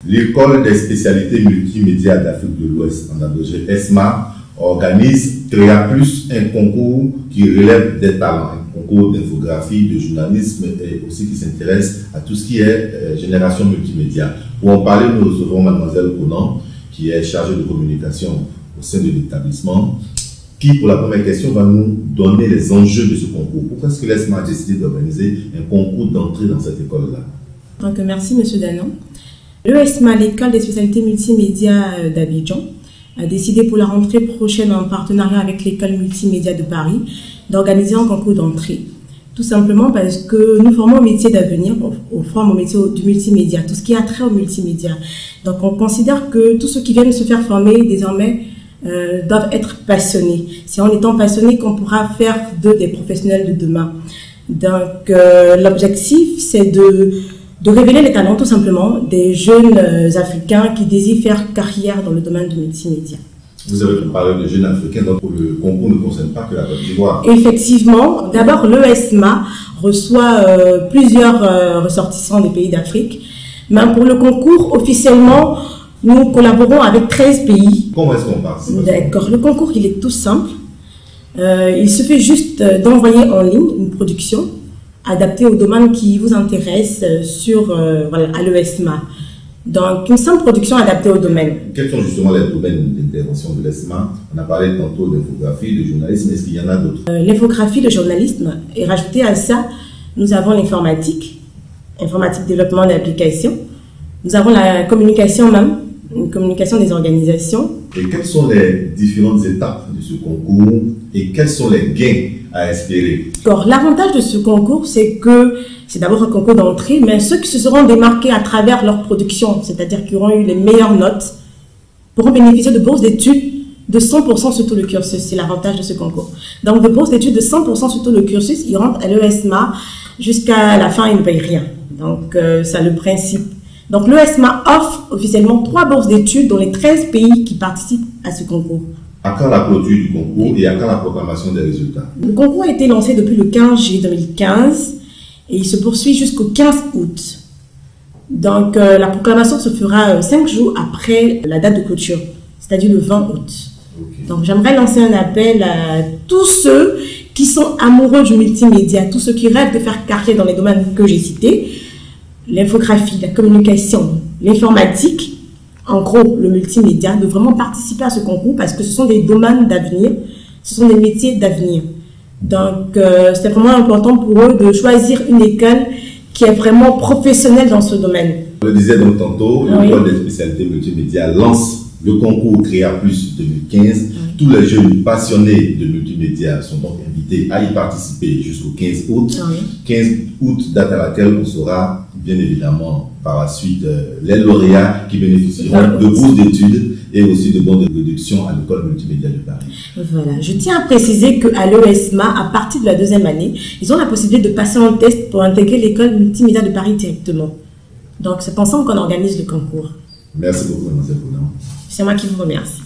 L'École des spécialités multimédia d'Afrique de l'Ouest, en abrégé ESMA, organise Créa Plus, un concours qui relève des talents, un concours d'infographie, de journalisme et aussi qui s'intéresse à tout ce qui est génération multimédia. Pour en parler, nous recevons Mademoiselle Conan, qui est chargée de communication au sein de l'établissement, qui, pour la première question, va nous donner les enjeux de ce concours. Pourquoi est-ce que l'ESMA a décidé d'organiser un concours d'entrée dans cette école-là? Donc, merci, M. Danon. L'ESMA, l'École des spécialités multimédia d'Abidjan, a décidé pour la rentrée prochaine, en partenariat avec l'École multimédia de Paris, d'organiser un concours d'entrée. Tout simplement parce que nous formons au métier d'avenir, on forme au métier du multimédia, tout ce qui a trait au multimédia. Donc, on considère que tous ceux qui viennent se faire former désormais doivent être passionnés. C'est en étant passionnés qu'on pourra faire d'eux des professionnels de demain. Donc, l'objectif, c'est de révéler les talents, tout simplement, des jeunes Africains qui désirent faire carrière dans le domaine du multimédia. Vous avez parlé de jeunes Africains, donc le concours ne concerne pas que la Côte d'Ivoire. Effectivement, d'abord, l'ESMA reçoit plusieurs ressortissants des pays d'Afrique. Mais pour le concours, officiellement, nous collaborons avec 13 pays. Comment est-ce qu'on participe? D'accord, le concours, il est tout simple. Il suffit juste d'envoyer en ligne une production adapté au domaine qui vous intéresse à l'ESMA. Donc, une simple production adaptée au domaine. Quels sont justement les domaines d'intervention de l'ESMA? On a parlé tantôt d'infographie, de journalisme, est-ce qu'il y en a d'autres? L'infographie, le journalisme, et rajouté à ça, nous avons l'informatique, développement d'applications. Nous avons la communication même, une communication des organisations. Et quelles sont les différentes étapes de ce concours et quels sont les gains à espérer? L'avantage de ce concours, c'est que c'est d'abord un concours d'entrée, mais ceux qui se seront démarqués à travers leur production, c'est-à-dire qui auront eu les meilleures notes, pourront bénéficier de bourses d'études de 100% sur tout le cursus. C'est l'avantage de ce concours. Donc, de bourses d'études de 100% sur tout le cursus, ils rentrent à l'ESMA jusqu'à la fin, ils ne payent rien. Donc, c'est le principe. Donc, l'ESMA offre officiellement 3 bourses d'études dans les 13 pays qui participent à ce concours. À quand la clôture du concours et à quand la proclamation des résultats? Le concours a été lancé depuis le 15 juillet 2015 et il se poursuit jusqu'au 15 août. Donc, la proclamation se fera 5 jours après la date de clôture, c'est-à-dire le 20 août. Okay. Donc, j'aimerais lancer un appel à tous ceux qui sont amoureux du multimédia, tous ceux qui rêvent de faire carrière dans les domaines que j'ai cités, l'infographie, la communication, l'informatique, en gros, le multimédia, de vraiment participer à ce concours parce que ce sont des domaines d'avenir, ce sont des métiers d'avenir. Donc, c'est vraiment important pour eux de choisir une école qui est vraiment professionnelle dans ce domaine. On le disait donc tantôt, l'École des spécialités multimédia lance le concours Créa Plus 2015. Tous les jeunes passionnés de multimédia sont donc invités à y participer jusqu'au 15 août. 15 août, date à laquelle on saura bien évidemment par la suite les lauréats qui bénéficieront de bourses d'études et aussi de bons de réduction à l'École multimédia de Paris. Voilà. Je tiens à préciser qu'à l'ESMA, à partir de la 2e année, ils ont la possibilité de passer un test pour intégrer l'École multimédia de Paris directement. Donc, c'est ensemble qu'on organise le concours. Merci beaucoup, Mme Conan. C'est moi qui vous remercie.